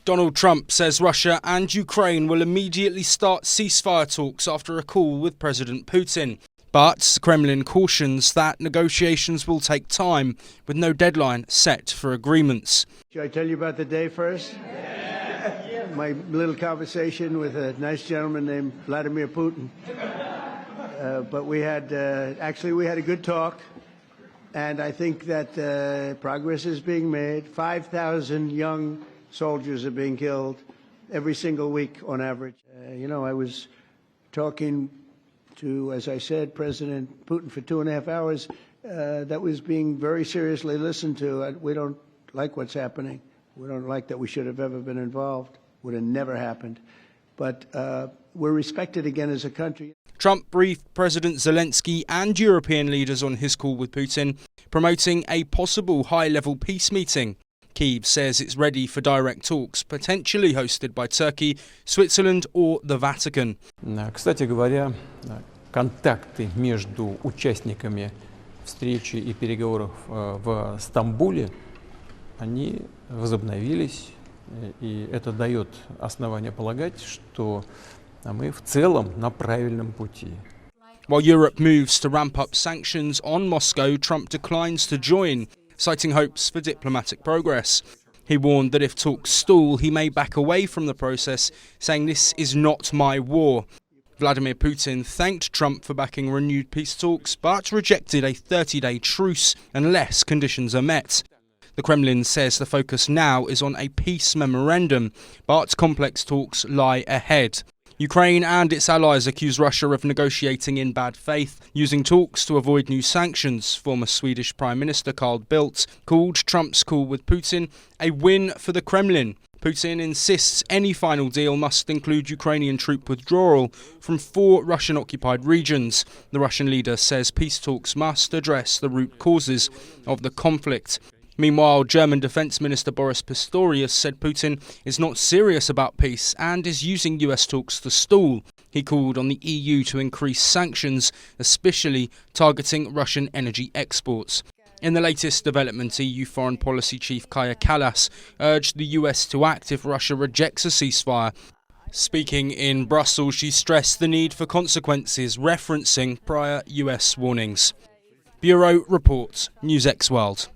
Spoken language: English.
Donald Trump says Russia and Ukraine will immediately start ceasefire talks after a call with President Putin. But the Kremlin cautions that negotiations will take time, with no deadline set for agreements. Should I tell you about the day first? My little conversation with a nice gentleman named Vladimir Putin. But we had a good talk, and I think that progress is being made. 5,000 young soldiers are being killed every single week on average. I was talking to, as I said, President Putin for 2.5 hours. That was being very seriously listened to. We don't like what's happening. We don't like that we should have ever been involved. Would have never happened. But we're respected again as a country. Trump briefed President Zelensky and European leaders on his call with Putin, promoting a possible high-level peace meeting. Kyiv says it's ready for direct talks, potentially hosted by Turkey, Switzerland or the Vatican. Кстати говоря, контакты между участниками встречи и переговоров в Стамбуле, они возобновились, и это дает основание полагать, что мы в целом на правильном пути. While Europe moves to ramp up sanctions on Moscow, Trump declines to join, citing hopes for diplomatic progress. He warned that if talks stall, he may back away from the process, saying this is not my war. Vladimir Putin thanked Trump for backing renewed peace talks, but rejected a 30-day truce unless conditions are met. The Kremlin says the focus now is on a peace memorandum, but complex talks lie ahead. Ukraine and its allies accuse Russia of negotiating in bad faith, using talks to avoid new sanctions. Former Swedish Prime Minister Carl Bildt called Trump's call with Putin a win for the Kremlin. Putin insists any final deal must include Ukrainian troop withdrawal from 4 Russian-occupied regions. The Russian leader says peace talks must address the root causes of the conflict. Meanwhile, German Defence Minister Boris Pistorius said Putin is not serious about peace and is using US talks to stall. He called on the EU to increase sanctions, especially targeting Russian energy exports. In the latest development, EU Foreign Policy Chief Kaja Kallas urged the US to act if Russia rejects a ceasefire. Speaking in Brussels, she stressed the need for consequences, referencing prior US warnings. Bureau Report, NewsX World.